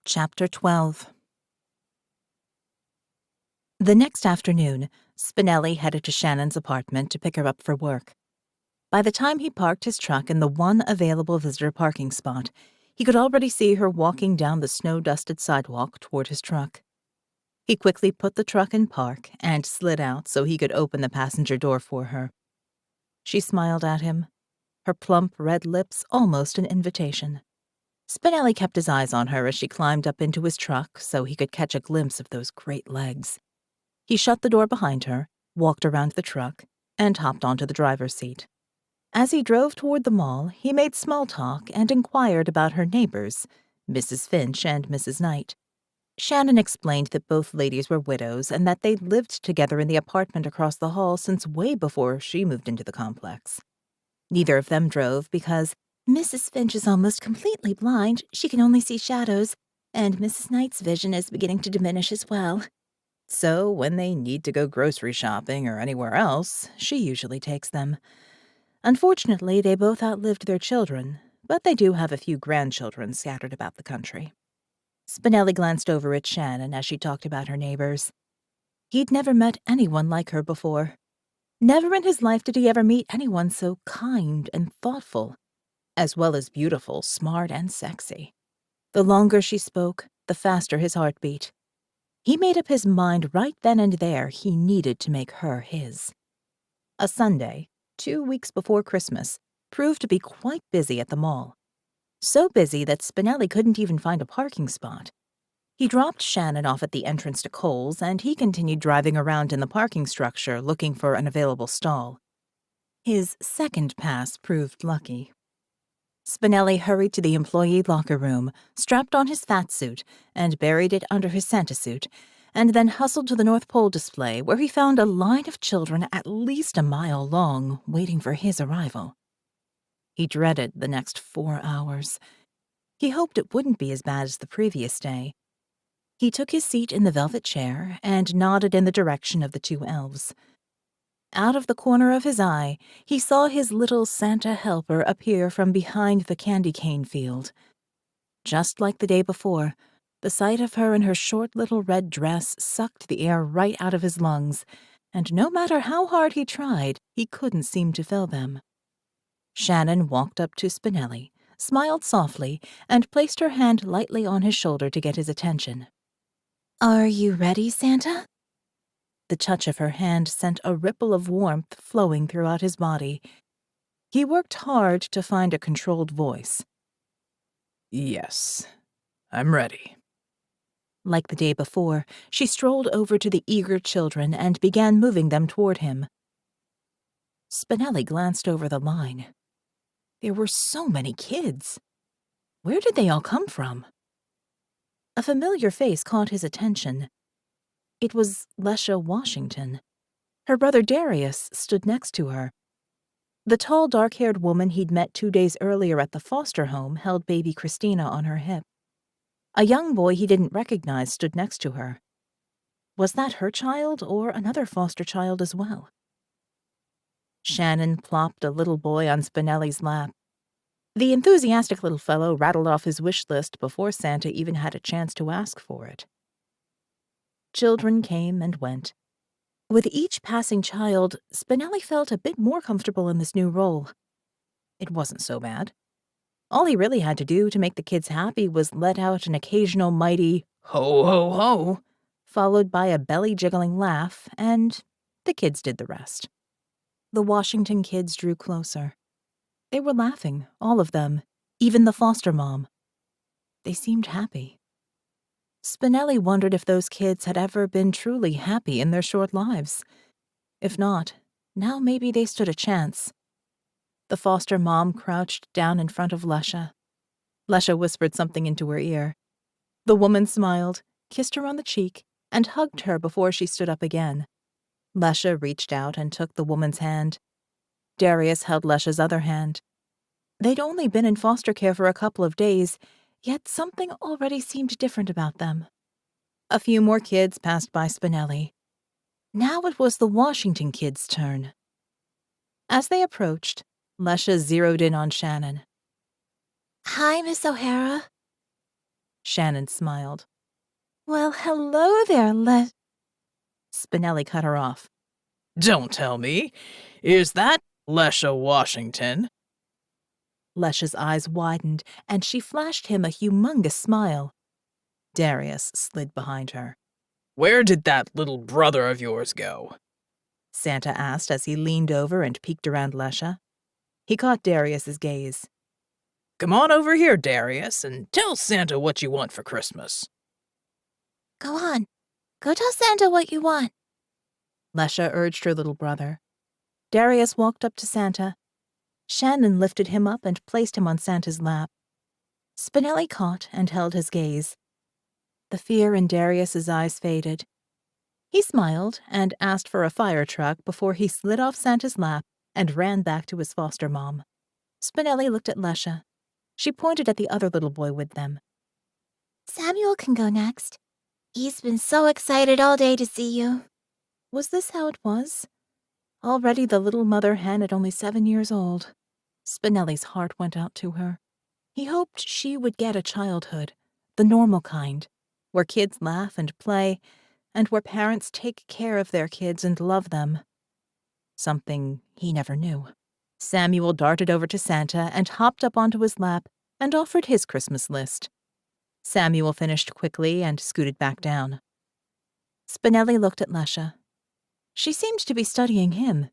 Chapter 12. The next afternoon, Spinelli headed to Shannon's apartment to pick her up for work. By the time he parked his truck in the one available visitor parking spot, he could already see her walking down the snow-dusted sidewalk toward his truck. He quickly put the truck in park and slid out so he could open the passenger door for her. She smiled at him, her plump red lips almost an invitation. Spinelli kept his eyes on her as she climbed up into his truck so he could catch a glimpse of those great legs. He shut the door behind her, walked around the truck, and hopped onto the driver's seat. As he drove toward the mall, he made small talk and inquired about her neighbors, Mrs. Finch and Mrs. Knight. Shannon explained that both ladies were widows and that they'd lived together in the apartment across the hall since way before she moved into the complex. Neither of them drove because Mrs. Finch is almost completely blind. She can only see shadows, and Mrs. Knight's vision is beginning to diminish as well. So when they need to go grocery shopping or anywhere else, she usually takes them. Unfortunately, they both outlived their children, but they do have a few grandchildren scattered about the country. Spinelli glanced over at Shannon as she talked about her neighbors. He'd never met anyone like her before. Never in his life did he ever meet anyone so kind and thoughtful, as well as beautiful, smart, and sexy. The longer she spoke, the faster his heart beat. He made up his mind right then and there he needed to make her his. A Sunday, 2 weeks before Christmas, proved to be quite busy at the mall. So busy that Spinelli couldn't even find a parking spot. He dropped Shannon off at the entrance to Kohl's, and he continued driving around in the parking structure looking for an available stall. His second pass proved lucky. Spinelli hurried to the employee locker room, strapped on his fat suit, and buried it under his Santa suit, and then hustled to the North Pole display, where he found a line of children at least a mile long, waiting for his arrival. He dreaded the next 4 hours. He hoped it wouldn't be as bad as the previous day. He took his seat in the velvet chair and nodded in the direction of the two elves. Out of the corner of his eye, he saw his little Santa helper appear from behind the candy cane field. Just like the day before, the sight of her in her short little red dress sucked the air right out of his lungs, and no matter how hard he tried, he couldn't seem to fill them. Shannon walked up to Spinelli, smiled softly, and placed her hand lightly on his shoulder to get his attention. "Are you ready, Santa?" The touch of her hand sent a ripple of warmth flowing throughout his body. He worked hard to find a controlled voice. "Yes, I'm ready." Like the day before, she strolled over to the eager children and began moving them toward him. Spinelli glanced over the line. There were so many kids. Where did they all come from? A familiar face caught his attention. It was Lesha Washington. Her brother Darius stood next to her. The tall, dark-haired woman he'd met 2 days earlier at the foster home held baby Christina on her hip. A young boy he didn't recognize stood next to her. Was that her child or another foster child as well? Shannon plopped a little boy on Spinelli's lap. The enthusiastic little fellow rattled off his wish list before Santa even had a chance to ask for it. Children came and went. With each passing child, Spinelli felt a bit more comfortable in this new role. It wasn't so bad. All he really had to do to make the kids happy was let out an occasional mighty "ho, ho, ho," followed by a belly-jiggling laugh, and the kids did the rest. The Washington kids drew closer. They were laughing, all of them, even the foster mom. They seemed happy. Spinelli wondered if those kids had ever been truly happy in their short lives. If not, now maybe they stood a chance. The foster mom crouched down in front of Lesha. Lesha whispered something into her ear. The woman smiled, kissed her on the cheek, and hugged her before she stood up again. Lesha reached out and took the woman's hand. Darius held Lesha's other hand. They'd only been in foster care for a couple of days, yet something already seemed different about them. A few more kids passed by Spinelli. Now it was the Washington kids' turn. As they approached, Lesha zeroed in on Shannon. "Hi, Miss O'Hara." Shannon smiled. Well, hello there, Spinelli cut her off. Don't tell me. Is that Lesha Washington? Lesha's eyes widened, and she flashed him a humongous smile. Darius slid behind her. Where did that little brother of yours go? Santa asked as he leaned over and peeked around Lesha. He caught Darius's gaze. Come on over here, Darius, and tell Santa what you want for Christmas. Go on. Go tell Santa what you want. Lesha urged her little brother. Darius walked up to Santa. Shannon lifted him up and placed him on Santa's lap. Spinelli caught and held his gaze. The fear in Darius's eyes faded. He smiled and asked for a fire truck before he slid off Santa's lap and ran back to his foster mom. Spinelli looked at Lesha. She pointed at the other little boy with them. Samuel can go next. He's been so excited all day to see you. Was this how it was? Already the little mother hen at only 7 years old. Spinelli's heart went out to her. He hoped she would get a childhood, the normal kind, where kids laugh and play, and where parents take care of their kids and love them. Something he never knew. Samuel darted over to Santa and hopped up onto his lap and offered his Christmas list. Samuel finished quickly and scooted back down. Spinelli looked at Lesha. She seemed to be studying him.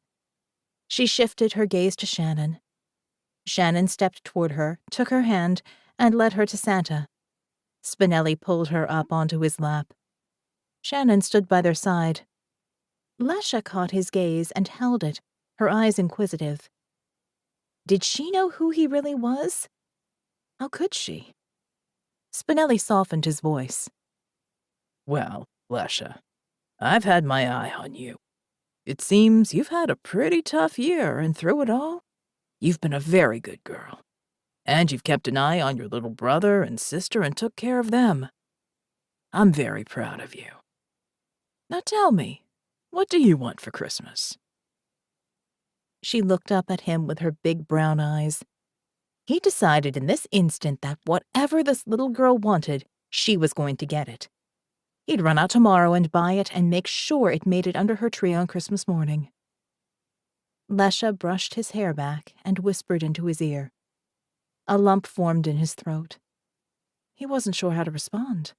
She shifted her gaze to Shannon. Shannon stepped toward her, took her hand, and led her to Santa. Spinelli pulled her up onto his lap. Shannon stood by their side. Lesha caught his gaze and held it, her eyes inquisitive. Did she know who he really was? How could she? Spinelli softened his voice. Well, Lesha, I've had my eye on you. It seems you've had a pretty tough year, and through it all, you've been a very good girl. And you've kept an eye on your little brother and sister and took care of them. I'm very proud of you. Now tell me, what do you want for Christmas? She looked up at him with her big brown eyes. He decided in this instant that whatever this little girl wanted, she was going to get it. He'd run out tomorrow and buy it and make sure it made it under her tree on Christmas morning. Lesha brushed his hair back and whispered into his ear. A lump formed in his throat. He wasn't sure how to respond.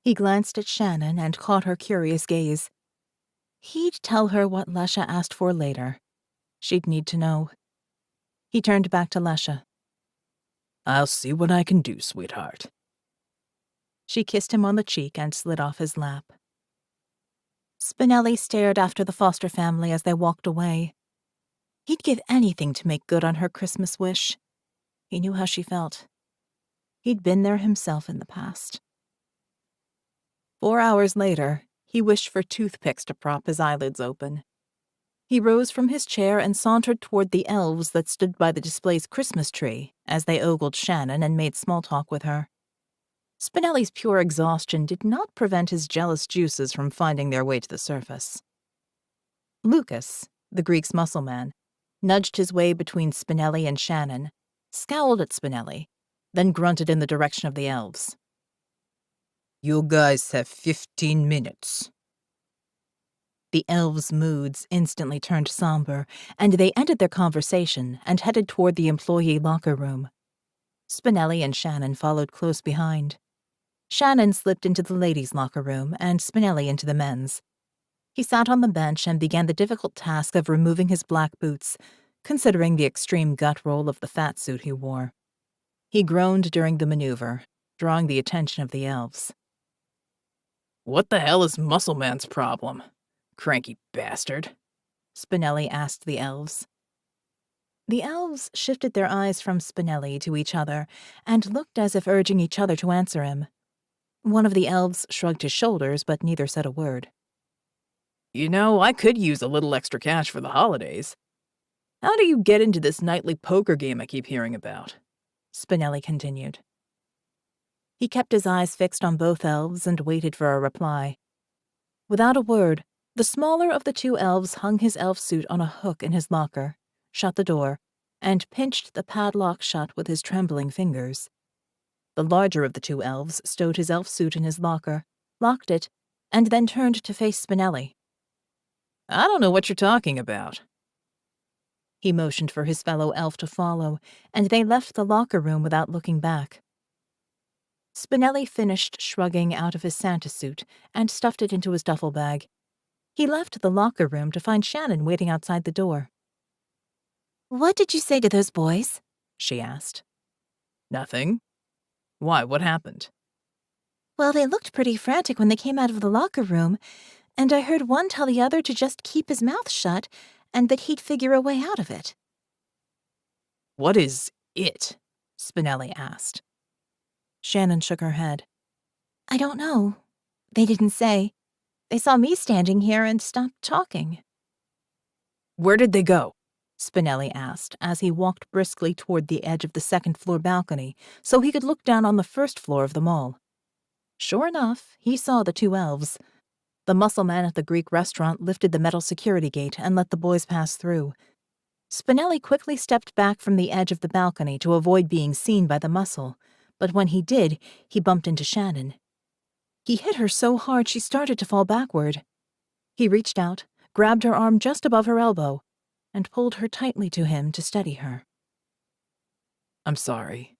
He glanced at Shannon and caught her curious gaze. He'd tell her what Lesha asked for later. She'd need to know. He turned back to Lesha. I'll see what I can do, sweetheart. She kissed him on the cheek and slid off his lap. Spinelli stared after the foster family as they walked away. He'd give anything to make good on her Christmas wish. He knew how she felt. He'd been there himself in the past. 4 hours later, he wished for toothpicks to prop his eyelids open. He rose from his chair and sauntered toward the elves that stood by the display's Christmas tree as they ogled Shannon and made small talk with her. Spinelli's pure exhaustion did not prevent his jealous juices from finding their way to the surface. Lucas, the Greek's muscle man, nudged his way between Spinelli and Shannon, scowled at Spinelli, then grunted in the direction of the elves. You guys have 15 minutes. The elves' moods instantly turned somber, and they ended their conversation and headed toward the employee locker room. Spinelli and Shannon followed close behind. Shannon slipped into the ladies' locker room and Spinelli into the men's. He sat on the bench and began the difficult task of removing his black boots, considering the extreme gut roll of the fat suit he wore. He groaned during the maneuver, drawing the attention of the elves. What the hell is Muscle Man's problem? Cranky bastard. Spinelli asked the elves. The elves shifted their eyes from Spinelli to each other and looked as if urging each other to answer him. One of the elves shrugged his shoulders, but neither said a word. You know, I could use a little extra cash for the holidays. How do you get into this nightly poker game I keep hearing about? Spinelli continued. He kept his eyes fixed on both elves and waited for a reply. Without a word, the smaller of the two elves hung his elf suit on a hook in his locker, shut the door, and pinched the padlock shut with his trembling fingers. The larger of the two elves stowed his elf suit in his locker, locked it, and then turned to face Spinelli. I don't know what you're talking about. He motioned for his fellow elf to follow, and they left the locker room without looking back. Spinelli finished shrugging out of his Santa suit and stuffed it into his duffel bag. He left the locker room to find Shannon waiting outside the door. What did you say to those boys? She asked. Nothing. Why, what happened? Well, they looked pretty frantic when they came out of the locker room, and I heard one tell the other to just keep his mouth shut and that he'd figure a way out of it. What is it? Spinelli asked. Shannon shook her head. I don't know. They didn't say. They saw me standing here and stopped talking. Where did they go? Spinelli asked as he walked briskly toward the edge of the second-floor balcony so he could look down on the first floor of the mall. Sure enough, he saw the two elves. The muscle man at the Greek restaurant lifted the metal security gate and let the boys pass through. Spinelli quickly stepped back from the edge of the balcony to avoid being seen by the muscle, but when he did, he bumped into Shannon. He hit her so hard she started to fall backward. He reached out, grabbed her arm just above her elbow, and pulled her tightly to him to steady her. I'm sorry.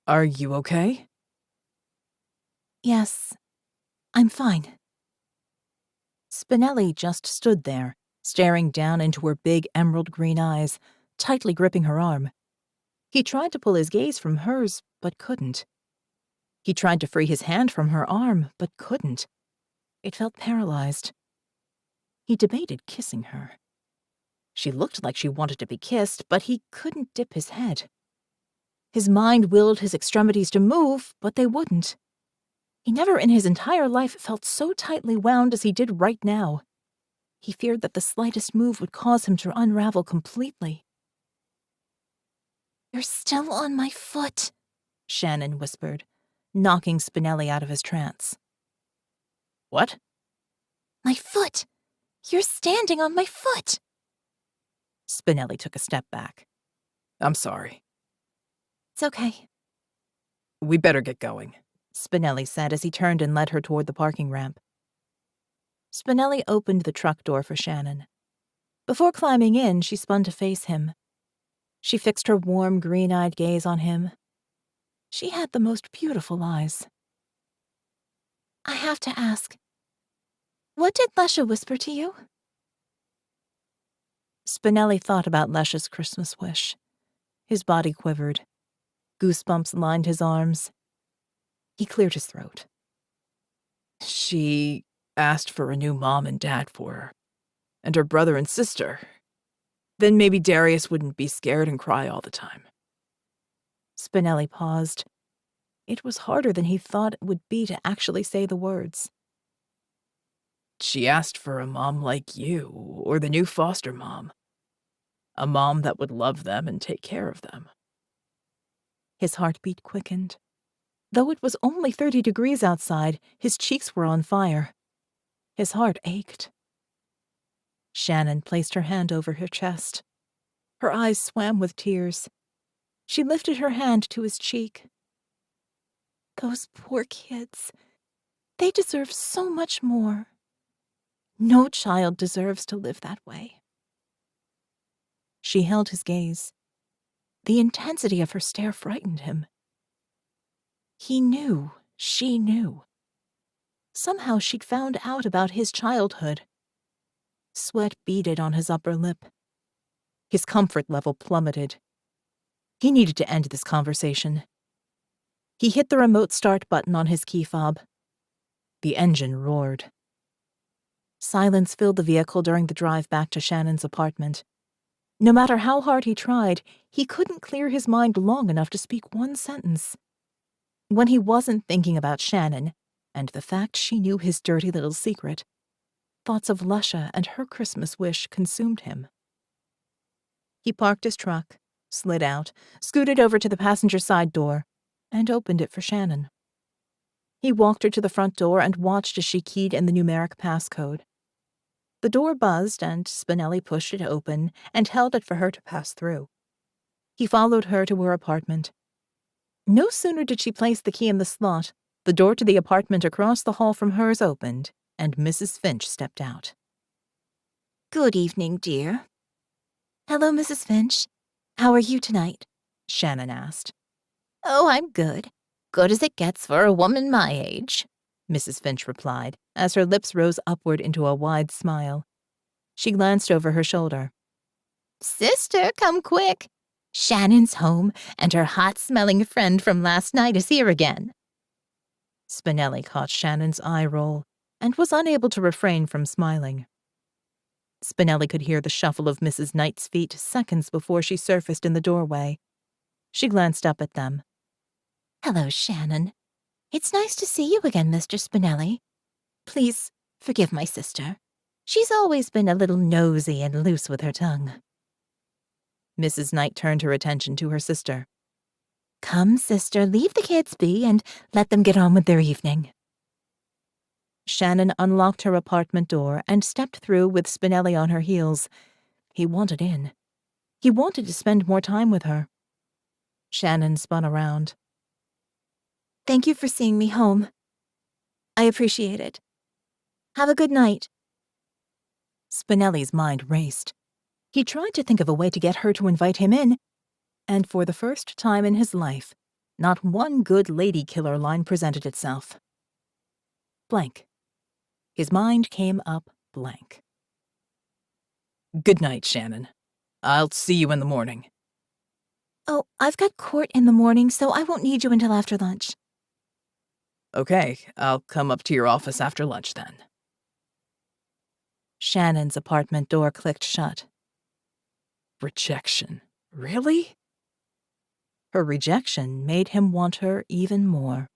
Are you okay? Yes, I'm fine. Spinelli just stood there, staring down into her big emerald green eyes, tightly gripping her arm. He tried to pull his gaze from hers, but couldn't. He tried to free his hand from her arm, but couldn't. It felt paralyzed. He debated kissing her. She looked like she wanted to be kissed, but he couldn't dip his head. His mind willed his extremities to move, but they wouldn't. He never in his entire life felt so tightly wound as he did right now. He feared that the slightest move would cause him to unravel completely. You're still on my foot, Shannon whispered, knocking Spinelli out of his trance. What? My foot! You're standing on my foot! Spinelli took a step back. I'm sorry. It's okay. We better get going, Spinelli said as he turned and led her toward the parking ramp. Spinelli opened the truck door for Shannon. Before climbing in, she spun to face him. She fixed her warm, green-eyed gaze on him. She had the most beautiful eyes. I have to ask, what did Lesha whisper to you? Spinelli thought about Lesha's Christmas wish. His body quivered. Goosebumps lined his arms. He cleared his throat. She asked for a new mom and dad for her, and her brother and sister. Then maybe Darius wouldn't be scared and cry all the time. Spinelli paused. It was harder than he thought it would be to actually say the words. She asked for a mom like you, or the new foster mom. A mom that would love them and take care of them. His heartbeat quickened. Though it was only 30 degrees outside, his cheeks were on fire. His heart ached. Shannon placed her hand over her chest. Her eyes swam with tears. She lifted her hand to his cheek. Those poor kids. They deserve so much more. No child deserves to live that way. She held his gaze. The intensity of her stare frightened him. He knew, she knew. Somehow she'd found out about his childhood. Sweat beaded on his upper lip. His comfort level plummeted. He needed to end this conversation. He hit the remote start button on his key fob. The engine roared. Silence filled the vehicle during the drive back to Shannon's apartment. No matter how hard he tried, he couldn't clear his mind long enough to speak one sentence. When he wasn't thinking about Shannon, and the fact she knew his dirty little secret, thoughts of Lesha and her Christmas wish consumed him. He parked his truck, slid out, scooted over to the passenger side door, and opened it for Shannon. He walked her to the front door and watched as she keyed in the numeric passcode. The door buzzed, and Spinelli pushed it open and held it for her to pass through. He followed her to her apartment. No sooner did she place the key in the slot, the door to the apartment across the hall from hers opened, and Mrs. Finch stepped out. Good evening, dear. Hello, Mrs. Finch. How are you tonight? Shannon asked. Oh, I'm good. Good as it gets for a woman my age, Mrs. Finch replied, as her lips rose upward into a wide smile. She glanced over her shoulder. Sister, come quick. Shannon's home, and her hot-smelling friend from last night is here again. Spinelli caught Shannon's eye roll and was unable to refrain from smiling. Spinelli could hear the shuffle of Mrs. Knight's feet seconds before she surfaced in the doorway. She glanced up at them. Hello, Shannon. It's nice to see you again, Mr. Spinelli. Please forgive my sister. She's always been a little nosy and loose with her tongue. Mrs. Knight turned her attention to her sister. Come, sister, leave the kids be and let them get on with their evening. Shannon unlocked her apartment door and stepped through with Spinelli on her heels. He wanted in. He wanted to spend more time with her. Shannon spun around. Thank you for seeing me home. I appreciate it. Have a good night. Spinelli's mind raced. He tried to think of a way to get her to invite him in, and for the first time in his life, not one good lady killer line presented itself. Blank. His mind came up blank. Good night, Shannon. I'll see you in the morning. Oh, I've got court in the morning, so I won't need you until after lunch. Okay, I'll come up to your office after lunch then. Shannon's apartment door clicked shut. Rejection. Really? Her rejection made him want her even more.